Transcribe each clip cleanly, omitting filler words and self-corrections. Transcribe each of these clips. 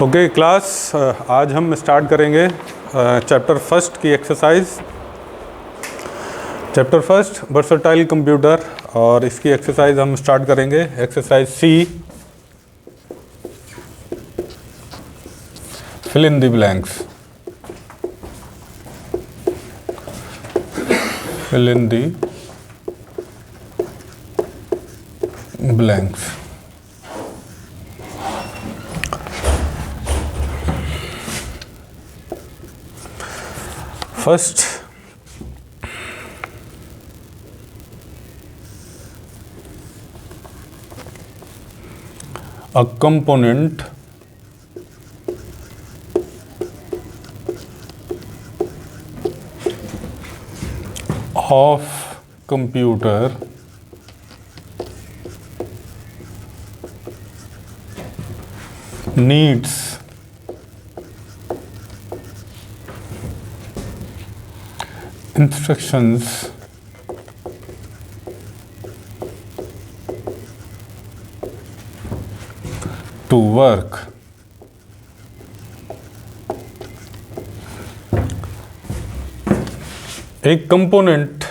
Okay class, आज हम start करेंगे चैप्टर फर्स्ट की exercise. Chapter first versatile computer, और इसकी एक्सरसाइज हम स्टार्ट करेंगे। Exercise C, fill in the blanks. Fill in the blanks. First, a component of computer needs instructions to work. एक component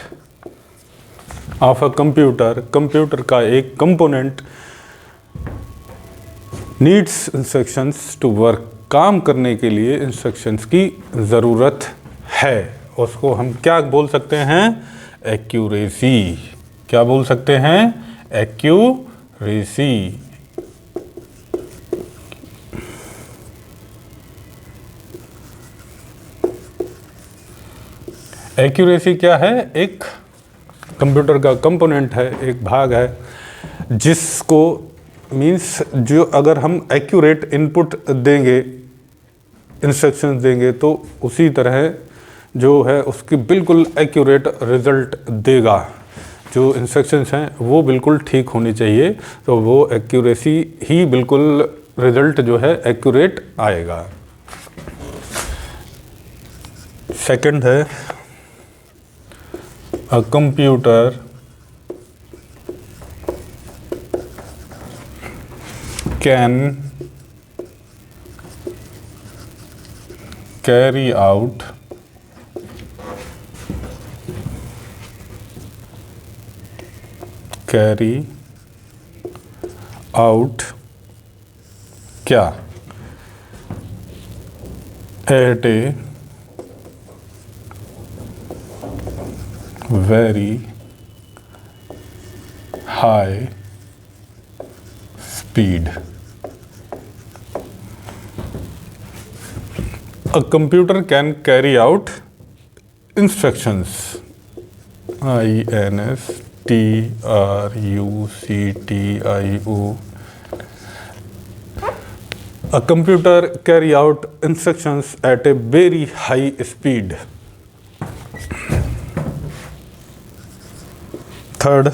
of a computer, computer का एक component needs instructions to work, काम करने के लिए instructions की ज़रूरत है। उसको हम क्या बोल सकते हैं? एक्यूरेसी। क्या बोल सकते हैं? एक्यूरेसी। एक्यूरेसी क्या है? एक कंप्यूटर का कंपोनेंट है, एक भाग है, जिसको मीन्स जो अगर हम एक्यूरेट इनपुट देंगे, इंस्ट्रक्शंस देंगे, तो उसी तरह जो है उसकी बिल्कुल एक्यूरेट रिज़ल्ट देगा। जो इंस्ट्रक्शंस हैं वो बिल्कुल ठीक होनी चाहिए, तो वो एक्यूरेसी ही बिल्कुल रिज़ल्ट जो है एक्यूरेट आएगा। सेकंड है, a computer can carry out क्या? Eight A very high speed. A computer can carry out instructions. instructio. A computer carry out instructions at a very high speed. Third,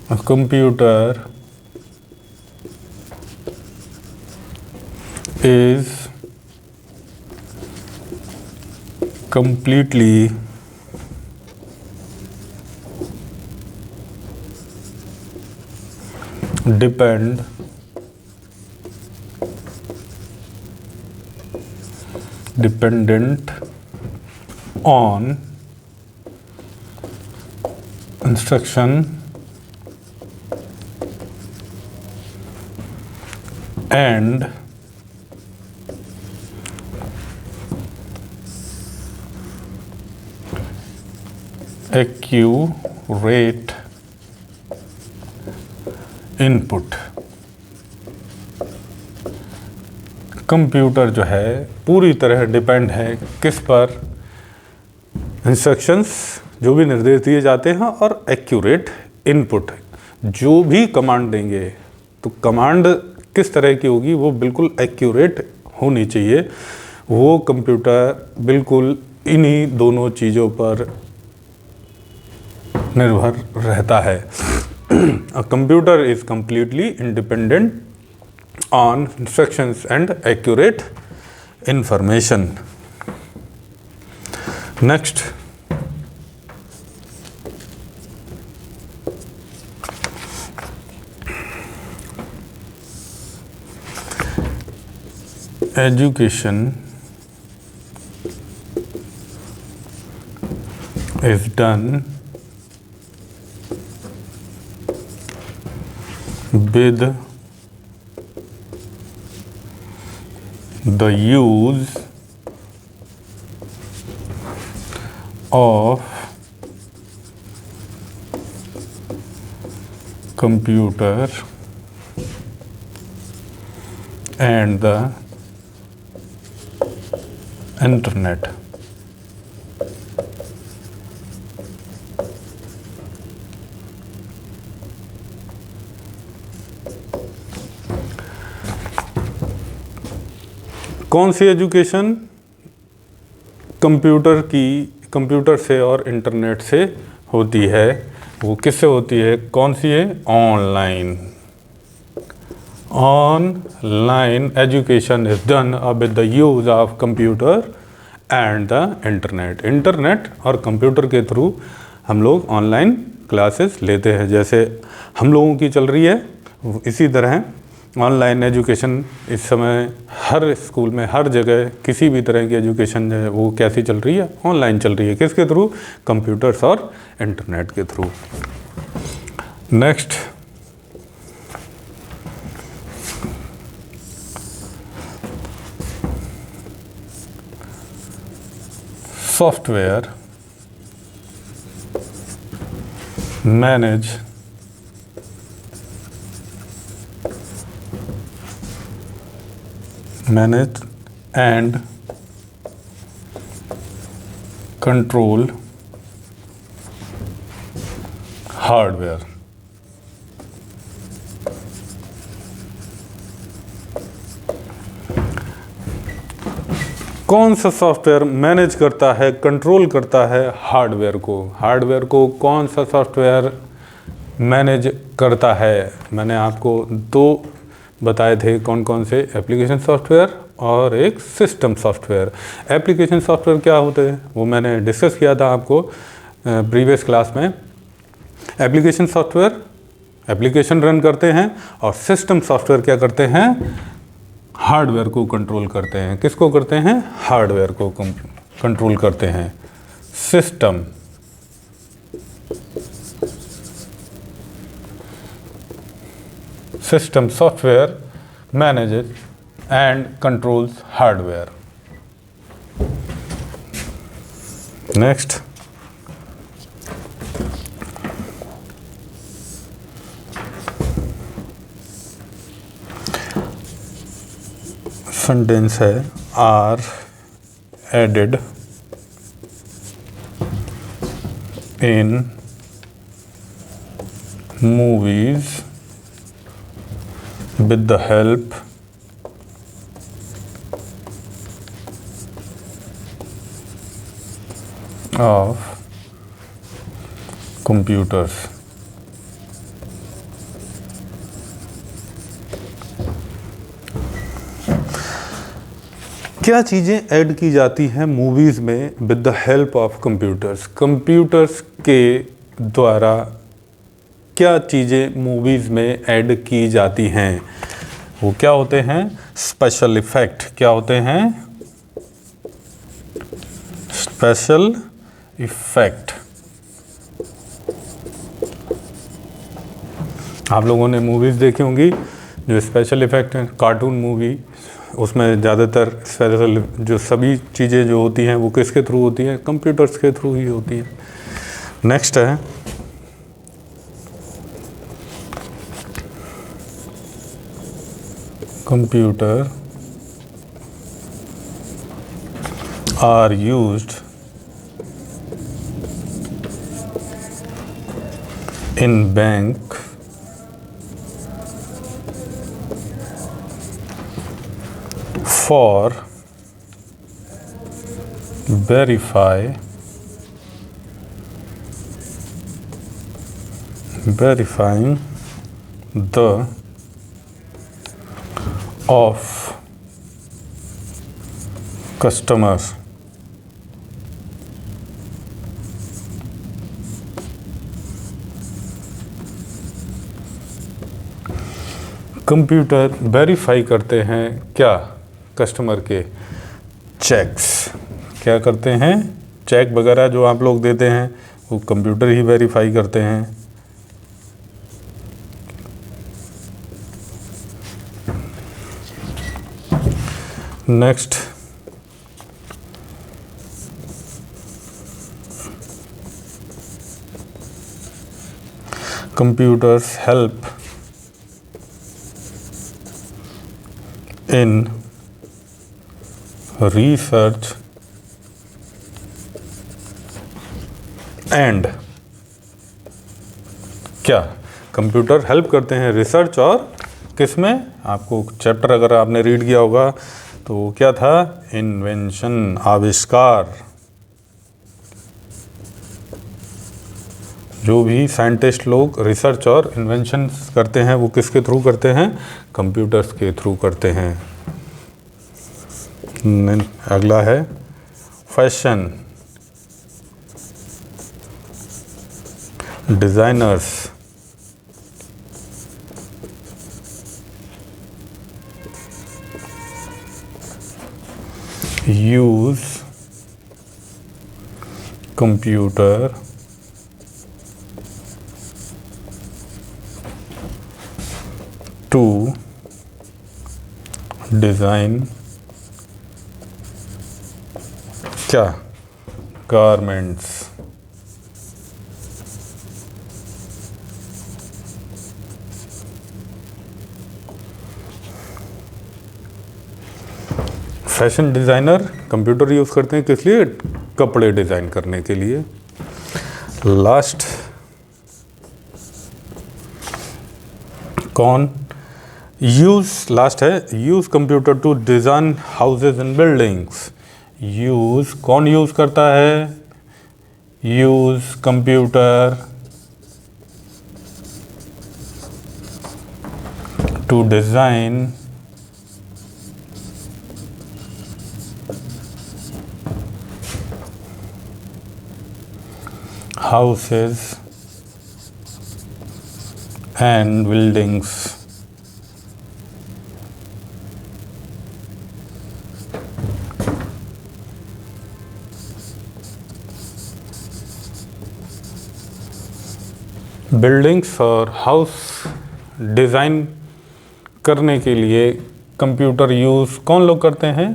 a computer is completely dependent on instruction and accurate input. Computer जो है पूरी तरह depend है किस पर? Instructions, जो भी निर्देश दिए जाते हैं, और एक्यूरेट इनपुट। जो भी कमांड देंगे तो कमांड किस तरह की होगी? वो बिल्कुल एक्यूरेट होनी चाहिए। वो कंप्यूटर बिल्कुल इन्हीं दोनों चीज़ों पर निर्भर रहता है। A computer is completely independent on instructions and accurate information. Next, education is done with the use of computer and the internet. कौन सी एजुकेशन कंप्यूटर से और इंटरनेट से होती है, वो किससे होती है, कौन सी है, online education is done with the use of computer and the internet और कंप्यूटर के थ्रू हम लोग ऑनलाइन क्लासेस लेते हैं। जैसे हम लोगों की चल रही है इसी तरह ऑनलाइन एजुकेशन इस समय हर स्कूल में, हर जगह किसी भी तरह की एजुकेशन है वो कैसी चल रही है, ऑनलाइन चल रही है। किसके थ्रू, कंप्यूटर्स और इंटरनेट के through. Next, software manage and control hardware। कौन सा सॉफ्टवेयर मैनेज करता है, कंट्रोल करता है हार्डवेयर को कौन सा सॉफ्टवेयर मैनेज करता है? मैंने आपको दो बताए थे, कौन कौन से, एप्लीकेशन सॉफ्टवेयर और एक सिस्टम सॉफ्टवेयर। एप्लीकेशन सॉफ्टवेयर क्या होते हैं वो मैंने डिस्कस किया था आपको प्रीवियस क्लास में। एप्लीकेशन सॉफ्टवेयर एप्लीकेशन रन करते हैं और सिस्टम सॉफ्टवेयर क्या करते हैं, हार्डवेयर को कंट्रोल करते हैं। किसको करते हैं, हार्डवेयर को कंट्रोल करते हैं। System software manages and controls hardware. Next, sentence है are added in movies with the help of computers। क्या चीज़ें ऐड की जाती हैं मूवीज़ में with the help of computers? Computers के द्वारा क्या चीज़ें मूवीज़ में ऐड की जाती हैं? वो क्या होते हैं, स्पेशल इफ़ेक्ट। क्या होते हैं, स्पेशल इफ़ेक्ट। आप लोगों ने मूवीज़ देखी होंगी जो स्पेशल इफ़ेक्ट हैं, कार्टून मूवी, उसमें ज़्यादातर स्पेशल जो सभी चीज़ें जो होती हैं वो किसके थ्रू होती हैं, कंप्यूटर्स के थ्रू ही होती हैं। नेक्स्ट है computer are used in bank for verifying the of customers। Computer verify करते हैं क्या, कस्टमर के चेक्स क्या करते हैं, चेक वगैरह जो आप लोग देते हैं वो कंप्यूटर ही वेरीफाई करते हैं। Next, computers help in research and क्या कंप्यूटर हेल्प करते हैं रिसर्च और किसमें, आपको चैप्टर अगर आपने रीड किया होगा तो क्या था, इन्वेंशन, आविष्कार। जो भी साइंटिस्ट लोग रिसर्च और इन्वेंशन करते हैं वो किसके थ्रू करते हैं, कंप्यूटर्स के थ्रू करते हैं। अगला है fashion, designers use computer to design क्या, garments. Fashion designer computer use करते हैं किस लिए, कपड़े डिज़ाइन करने के लिए। लास्ट कौन, लास्ट है use computer to design houses and buildings. कौन यूज़ करता है, use computer to design houses and buildings. Buildings और हाउस डिज़ाइन करने के लिए कंप्यूटर यूज़ कौन लोग करते हैं,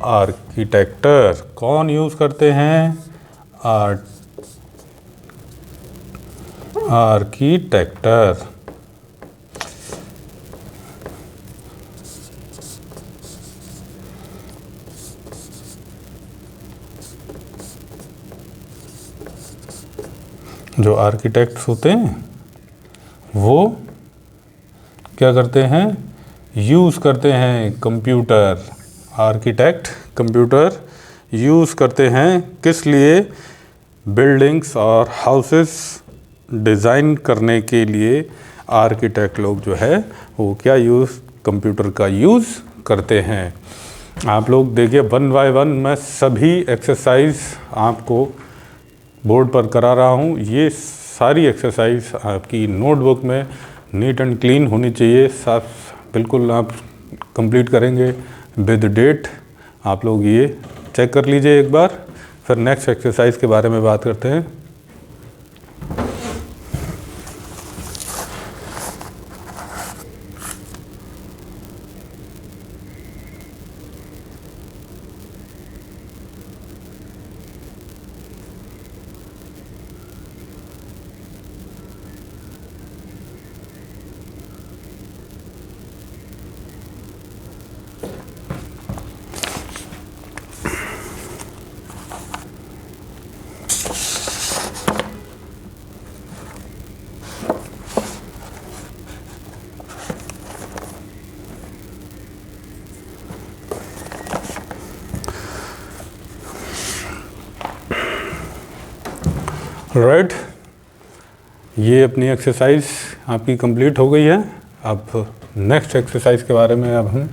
आर्किटेक्टर। कौन यूज़ करते हैं, आर्किटेक्टर। जो आर्किटेक्ट्स होते हैं वो क्या करते हैं, यूज़ करते हैं कंप्यूटर। आर्किटेक्ट कंप्यूटर यूज़ करते हैं किस लिए, बिल्डिंग्स और हाउसेस डिज़ाइन करने के लिए आर्किटेक्ट लोग जो है वो क्या कंप्यूटर का यूज़ करते हैं। आप लोग देखिए 1 बाय 1 मैं सभी एक्सरसाइज आपको बोर्ड पर करा रहा हूँ। ये सारी एक्सरसाइज आपकी नोटबुक में नीट एंड क्लीन होनी चाहिए, साफ बिल्कुल आप कंप्लीट करेंगे विद डेट। आप लोग ये चेक कर लीजिए एक बार, फिर नेक्स्ट एक्सरसाइज के बारे में बात करते हैं। राइट, ये अपनी एक्सरसाइज आपकी कंप्लीट हो गई है। अब नेक्स्ट एक्सरसाइज के बारे में अब हम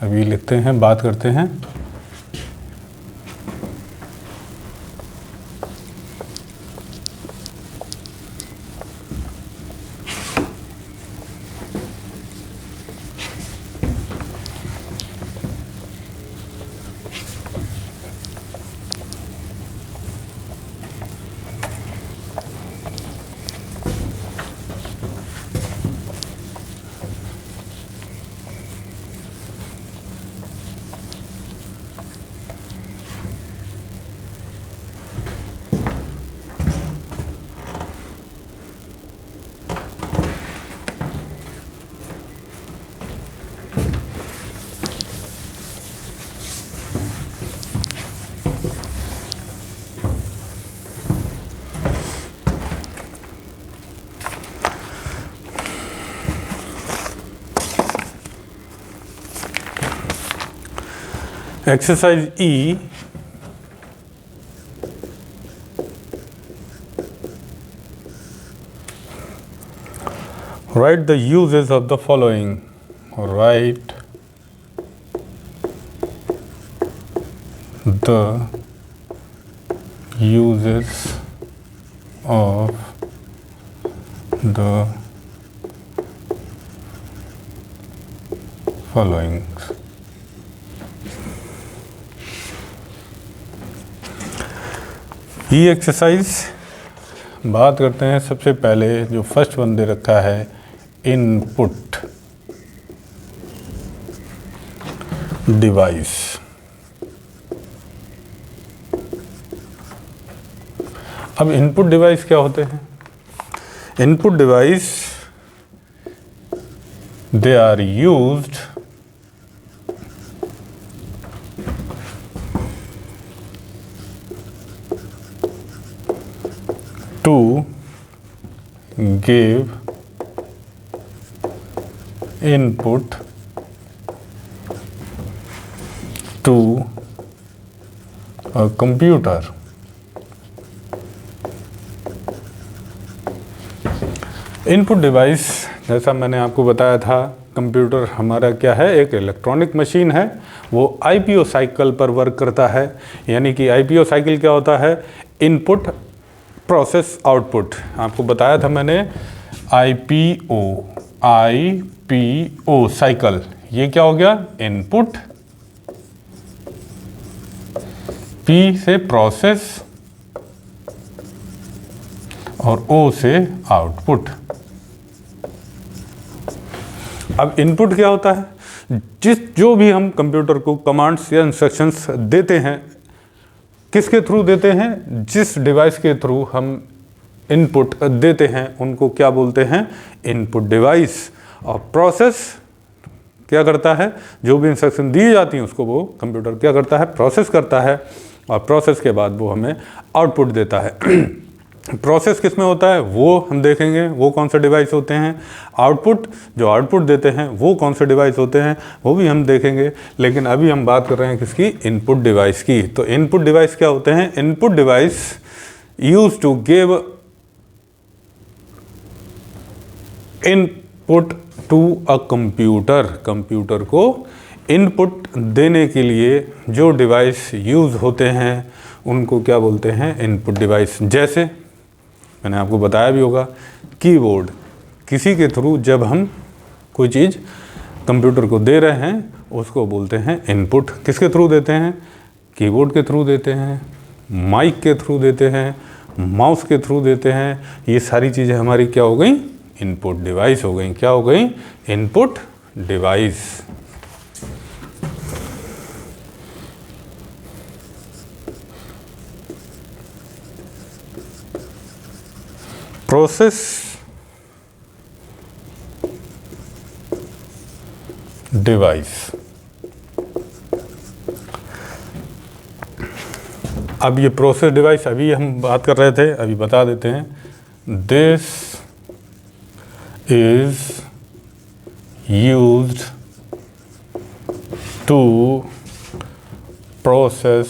अभी लिखते हैं, बात करते हैं। Exercise E. Write the uses of the following. Write the uses of the following. ये एक्सरसाइज बात करते हैं सबसे पहले जो फर्स्ट वन दे रखा है इनपुट डिवाइस। अब इनपुट डिवाइस क्या होते हैं? Input device they are used to give input to a computer. Input device जैसा मैंने आपको बताया था, कंप्यूटर हमारा क्या है, एक इलेक्ट्रॉनिक मशीन है। वो आईपीओ साइकिल पर वर्क करता है। यानी कि आईपीओ साइकिल क्या होता है? Input process output. आपको बताया था मैंने आईपीओ साइकिल। ये क्या हो गया? इनपुट, पी से प्रोसेस और ओ से आउटपुट। अब इनपुट क्या होता है? जो भी हम कंप्यूटर को कमांड्स या इंस्ट्रक्शंस देते हैं, किसके थ्रू देते हैं? जिस डिवाइस के थ्रू हम इनपुट देते हैं उनको क्या बोलते हैं? Input device. और प्रोसेस क्या करता है? जो भी इंस्ट्रक्शन दी जाती हैं उसको वो कंप्यूटर क्या करता है? प्रोसेस करता है। और प्रोसेस के बाद वो हमें आउटपुट देता है। प्रोसेस किस में होता है वो हम देखेंगे, वो कौन से डिवाइस होते हैं। आउटपुट, जो आउटपुट देते हैं वो कौन से डिवाइस होते हैं वो भी हम देखेंगे। लेकिन अभी हम बात कर रहे हैं किसकी? इनपुट डिवाइस की। तो इनपुट डिवाइस क्या होते हैं? Input device use to give input to a computer. Computer को इनपुट देने के लिए जो डिवाइस यूज होते हैं उनको क्या बोलते हैं? Input device. जैसे मैंने आपको बताया भी होगा, कीबोर्ड। किसी के थ्रू जब हम कोई चीज़ कंप्यूटर को दे रहे हैं उसको बोलते हैं इनपुट। किसके थ्रू देते हैं? कीबोर्ड के थ्रू देते हैं, माइक के थ्रू देते हैं, माउस के थ्रू देते हैं। ये सारी चीज़ें हमारी क्या हो गई? इनपुट डिवाइस हो गई। क्या हो गई? Input device. Process device. अब ये प्रोसेस डिवाइस अभी हम बात कर रहे थे, अभी बता देते हैं। This is used to process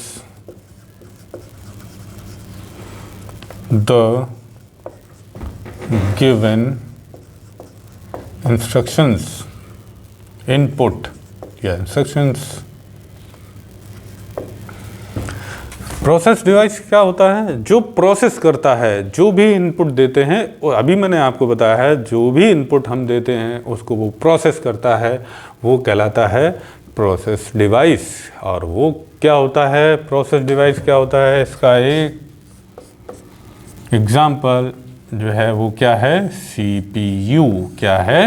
the given instructions, input या instructions। प्रोसेस डिवाइस क्या होता है? जो प्रोसेस करता है, जो भी इनपुट देते हैं। और अभी मैंने आपको बताया है जो भी इनपुट हम देते हैं उसको वो प्रोसेस करता है, वो कहलाता है प्रोसेस डिवाइस। और वो क्या होता है? प्रोसेस डिवाइस क्या होता है? इसका एक एग्जाम्पल जो है वो क्या है? CPU। क्या है?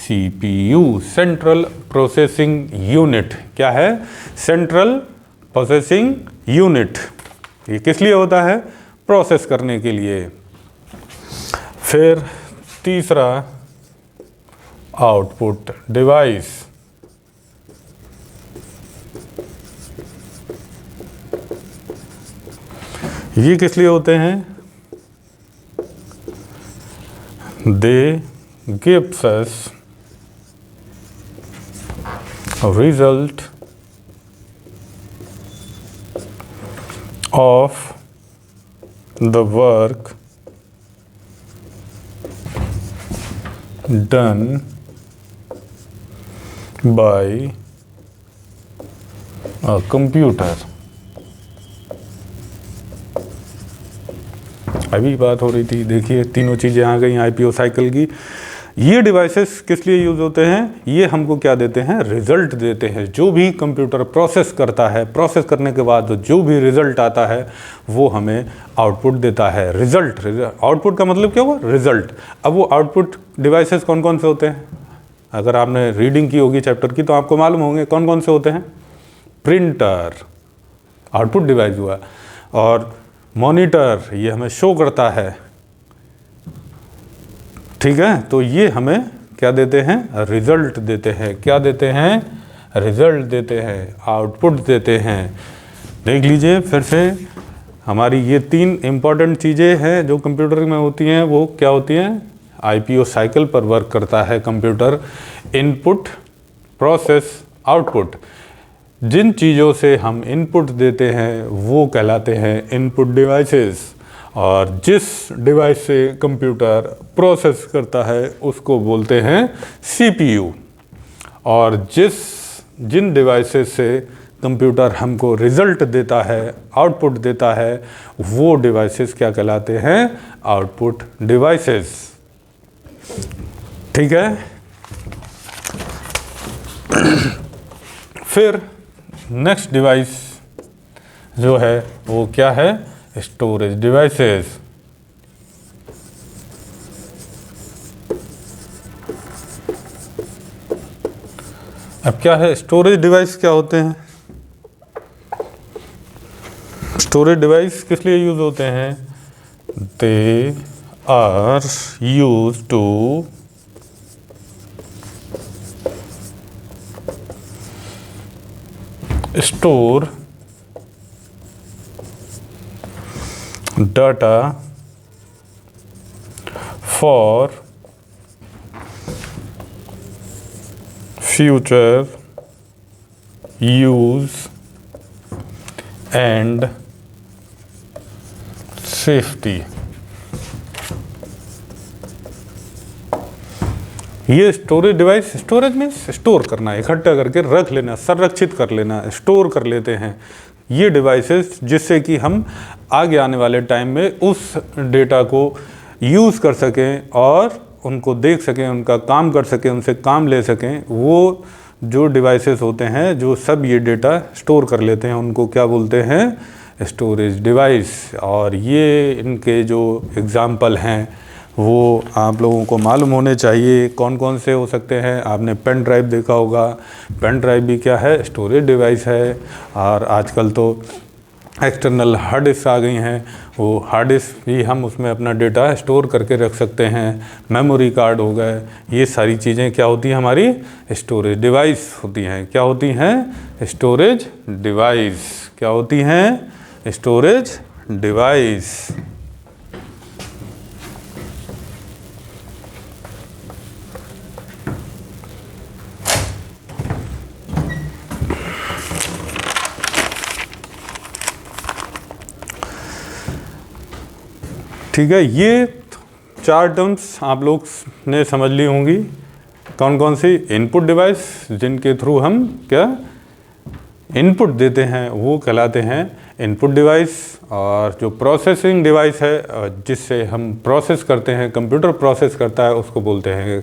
CPU, central processing unit. क्या है? Central processing unit. ये किस लिए होता है? प्रोसेस करने के लिए। फिर तीसरा आउटपुट डिवाइस। ये किस लिए होते हैं? They gives us a result of the work done by a computer। अभी बात हो रही थी, देखिए तीनों चीज़ें आ गई आईपीओ साइकिल की। ये डिवाइसेस किस लिए यूज़ होते हैं? ये हमको क्या देते हैं? रिजल्ट देते हैं। जो भी कंप्यूटर प्रोसेस करता है, प्रोसेस करने के बाद जो भी रिजल्ट आता है वो हमें आउटपुट देता है। रिजल्ट, आउटपुट का मतलब क्या हुआ? रिजल्ट। अब वो आउटपुट डिवाइसेस कौन कौन से होते हैं? अगर आपने रीडिंग की होगी चैप्टर की तो आपको मालूम होंगे कौन कौन से होते हैं। प्रिंटर आउटपुट डिवाइस हुआ, और मॉनिटर ये हमें शो करता है, ठीक है। तो ये हमें क्या देते हैं? रिजल्ट देते हैं। क्या देते हैं? रिजल्ट देते हैं, आउटपुट देते हैं। देख लीजिए फिर से, हमारी ये तीन इम्पॉर्टेंट चीज़ें हैं जो कंप्यूटर में होती हैं। वो क्या होती हैं? आईपीओ साइकिल पर वर्क करता है कंप्यूटर। Input, process, output. जिन चीज़ों से हम इनपुट देते हैं वो कहलाते हैं इनपुट डिवाइसेस, और जिस डिवाइस से कंप्यूटर प्रोसेस करता है उसको बोलते हैं सीपीयू। और जिन डिवाइसेस से कंप्यूटर हमको रिजल्ट देता है, आउटपुट देता है, वो डिवाइसेस क्या कहलाते हैं? आउटपुट डिवाइसेस, ठीक है। फिर नेक्स्ट डिवाइस जो है वो क्या है? Storage devices. अब क्या है स्टोरेज डिवाइस? क्या होते हैं स्टोरेज डिवाइस? किस लिए यूज होते हैं? They are use to store data for future use and safety। ये storage device, storage means store करना, इकट्ठा करके रख लेना, संरक्षित कर लेना, स्टोर कर लेते हैं ये डिवाइसेस, जिससे कि हम आगे आने वाले टाइम में उस डेटा को यूज़ कर सकें और उनको देख सकें, उनका काम कर सकें, उनसे काम ले सकें। वो जो डिवाइसेस होते हैं जो सब ये डेटा स्टोर कर लेते हैं उनको क्या बोलते हैं? Storage device. और ये इनके जो एग्ज़ाम्पल हैं वो आप लोगों को मालूम होने चाहिए। कौन कौन से हो सकते हैं? आपने पेन ड्राइव देखा होगा। पेन ड्राइव भी क्या है? स्टोरेज डिवाइस है। और आजकल तो एक्सटर्नल हार्ड डिस्क आ गई हैं, वो हार्ड डिस्क भी हम उसमें अपना डेटा स्टोर करके रख सकते हैं। मेमोरी कार्ड हो गए, ये सारी चीज़ें क्या होती हैं? हमारी स्टोरेज डिवाइस होती हैं। क्या होती हैं? Storage device. क्या होती हैं? Storage device. ठीक है, ये चार टर्म्स आप लोग ने समझ ली होंगी। कौन कौन सी? इनपुट डिवाइस, जिनके थ्रू हम क्या इनपुट देते हैं वो कहलाते हैं इनपुट डिवाइस। और जो प्रोसेसिंग डिवाइस है जिससे हम प्रोसेस करते हैं, कंप्यूटर प्रोसेस करता है, उसको बोलते हैं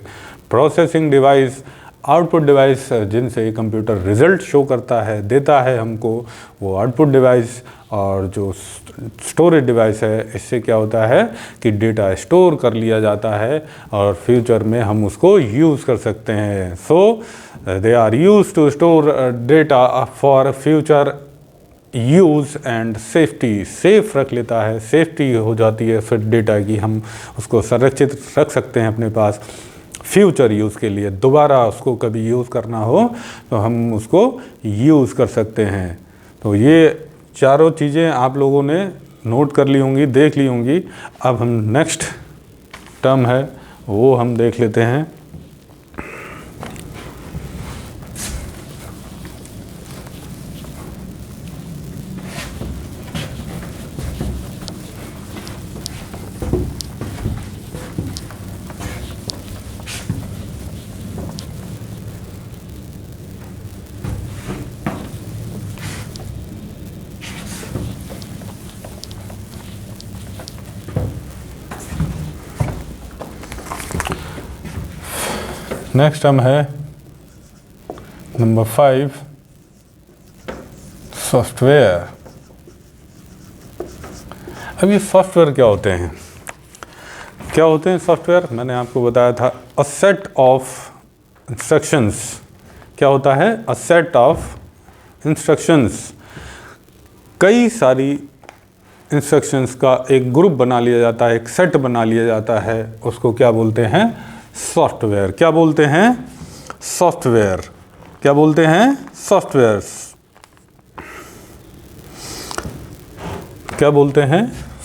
प्रोसेसिंग डिवाइस। आउटपुट डिवाइस, जिनसे कंप्यूटर रिजल्ट शो करता है, देता है हमको, वो आउटपुट डिवाइस। और जो स्टोरेज डिवाइस है, इससे क्या होता है कि डेटा स्टोर कर लिया जाता है और फ्यूचर में हम उसको यूज़ कर सकते हैं। So they are use to store data for future use and safety. Safe रख लेता है, सेफ्टी हो जाती है फिर डेटा की, हम उसको संरक्षित रख सकते हैं अपने पास फ्यूचर यूज़ के लिए। दोबारा उसको कभी यूज़ करना हो तो हम उसको यूज़ कर सकते हैं। तो ये चारों चीज़ें आप लोगों ने नोट कर ली होंगी, देख ली होंगी। अब हम नेक्स्ट टर्म है वो हम देख लेते हैं। नेक्स्ट टर्म है नंबर 5, सॉफ्टवेयर। अब ये सॉफ्टवेयर क्या होते हैं? क्या होते हैं सॉफ्टवेयर? मैंने आपको बताया था अ सेट ऑफ इंस्ट्रक्शंस। क्या होता है? A set of instructions. कई सारी इंस्ट्रक्शंस का एक ग्रुप बना लिया जाता है, एक सेट बना लिया जाता है, उसको क्या बोलते हैं? सॉफ्टवेयर। क्या बोलते हैं? सॉफ्टवेयर। क्या बोलते हैं? सॉफ्टवेयर। क्या बोलते हैं?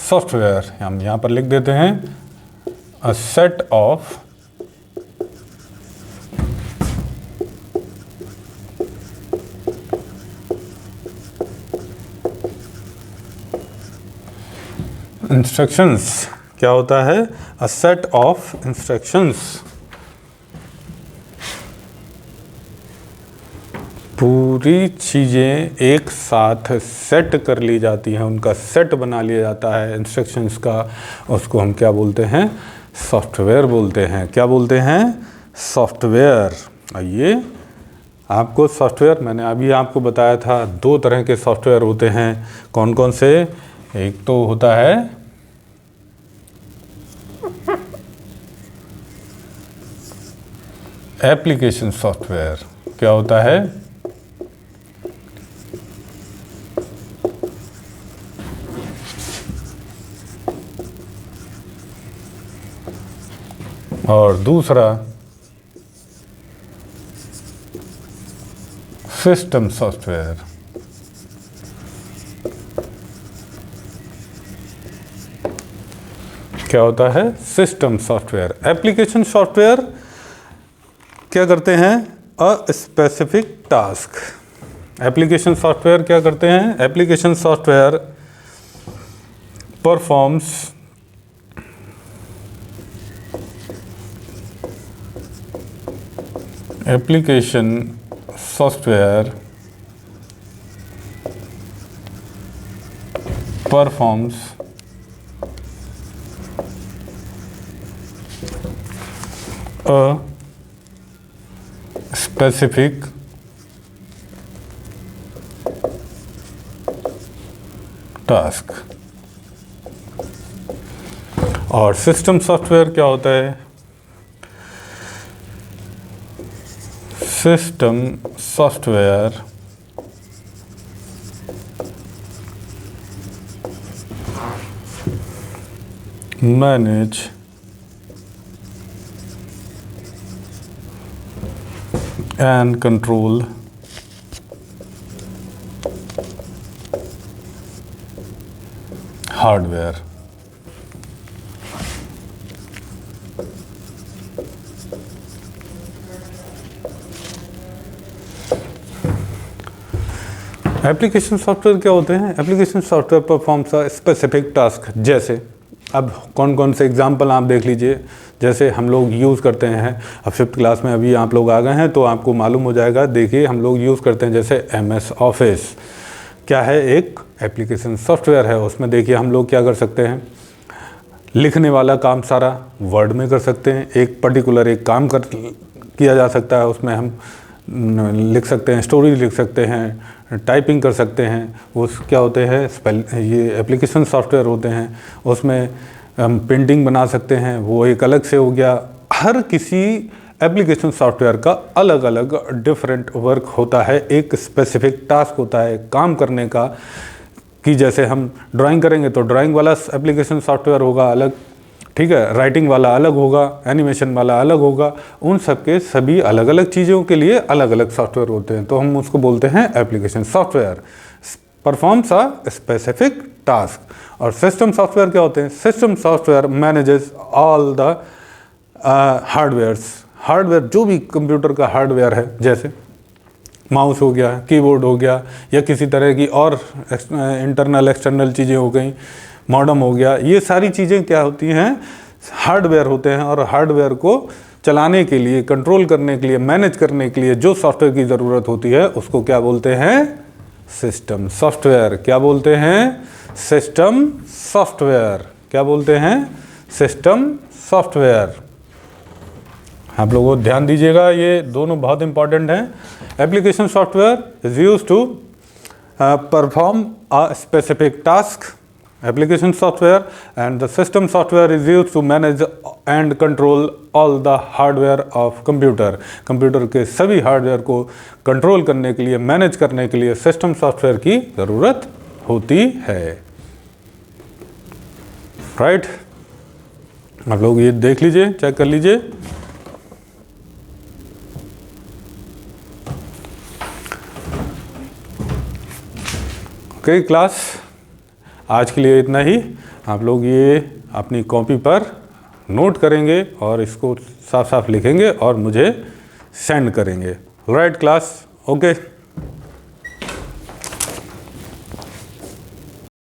सॉफ्टवेयर। हम यहाँ पर लिख देते हैं अ सेट ऑफ इंस्ट्रक्शंस। क्या होता है? A set of instructions. पूरी चीज़ें एक साथ सेट कर ली जाती हैं, उनका सेट बना लिया जाता है इंस्ट्रक्शंस का, उसको हम क्या बोलते हैं? सॉफ्टवेयर बोलते हैं। क्या बोलते हैं? सॉफ्टवेयर। आइए आपको सॉफ्टवेयर, मैंने अभी आपको बताया था 2 तरह के सॉफ्टवेयर होते हैं। कौन कौन से? एक तो होता है एप्लीकेशन सॉफ्टवेयर। क्या होता है? और दूसरा सिस्टम सॉफ्टवेयर। क्या होता है? System software. एप्लीकेशन सॉफ्टवेयर क्या करते हैं? अ स्पेसिफिक टास्क। एप्लीकेशन सॉफ्टवेयर क्या करते हैं? Application software performs application software performs a specific task. और सिस्टम सॉफ्टवेयर क्या होता है? System software manage and control hardware। Application software क्या होते हैं? एप्लीकेशन सॉफ्टवेयर परफॉर्म्स अ स्पेसिफिक टास्क। जैसे अब कौन कौन से एग्जाम्पल आप देख लीजिए। जैसे हम लोग यूज़ करते हैं, अब 5th क्लास में अभी आप लोग आ गए हैं तो आपको मालूम हो जाएगा। देखिए हम लोग यूज़ करते हैं जैसे MS ऑफिस। क्या है? एक एप्लीकेशन सॉफ्टवेयर है। उसमें देखिए हम लोग क्या कर सकते हैं? लिखने वाला काम सारा वर्ड में कर सकते हैं। एक पर्टिकुलर एक काम किया जा सकता है, उसमें हम लिख सकते हैं, स्टोरी लिख सकते हैं, टाइपिंग कर सकते हैं। वो क्या होते हैं? ये एप्लीकेशन सॉफ्टवेयर होते हैं। उसमें हम पेंटिंग बना सकते हैं, वो एक अलग से हो गया। हर किसी एप्लीकेशन सॉफ्टवेयर का अलग अलग डिफरेंट वर्क होता है, एक स्पेसिफिक टास्क होता है काम करने का। कि जैसे हम ड्राइंग करेंगे तो ड्राइंग वाला एप्लीकेशन सॉफ्टवेयर होगा अलग, ठीक है, राइटिंग वाला अलग होगा, एनिमेशन वाला अलग होगा। उन सब के सभी अलग अलग चीज़ों के लिए अलग अलग सॉफ्टवेयर होते हैं, तो हम उसको बोलते हैं एप्लीकेशन सॉफ्टवेयर। परफॉर्म्स अ स्पेसिफिक टास्क। और सिस्टम सॉफ्टवेयर क्या होते हैं? System software manages all the hardware, जो भी कंप्यूटर का हार्डवेयर है, जैसे माउस हो गया, कीबोर्ड हो गया, या किसी तरह की और इंटरनल एक्सटर्नल चीज़ें हो गई, मॉडेम हो गया। ये सारी चीज़ें क्या होती हैं? हार्डवेयर होते हैं। और हार्डवेयर को चलाने के लिए, कंट्रोल करने के लिए, मैनेज करने के लिए जो सॉफ्टवेयर की ज़रूरत होती है उसको क्या बोलते हैं? System software. क्या बोलते हैं? System software. क्या बोलते हैं? System software. आप लोगों ध्यान दीजिएगा, ये दोनों बहुत इंपॉर्टेंट हैं। Application software is use to perform a specific task, application software, and the system software is used to manage and control all the hardware of computer। Computer के सभी हार्डवेयर को कंट्रोल करने के लिए, मैनेज करने के लिए सिस्टम सॉफ्टवेयर की ज़रूरत होती है। राइट, आप लोग ये देख लीजिए, चेक कर लीजिए। ओके क्लास, आज के लिए इतना ही। आप लोग ये अपनी कॉपी पर नोट करेंगे और इसको साफ साफ लिखेंगे और मुझे सेंड करेंगे। Right class, okay.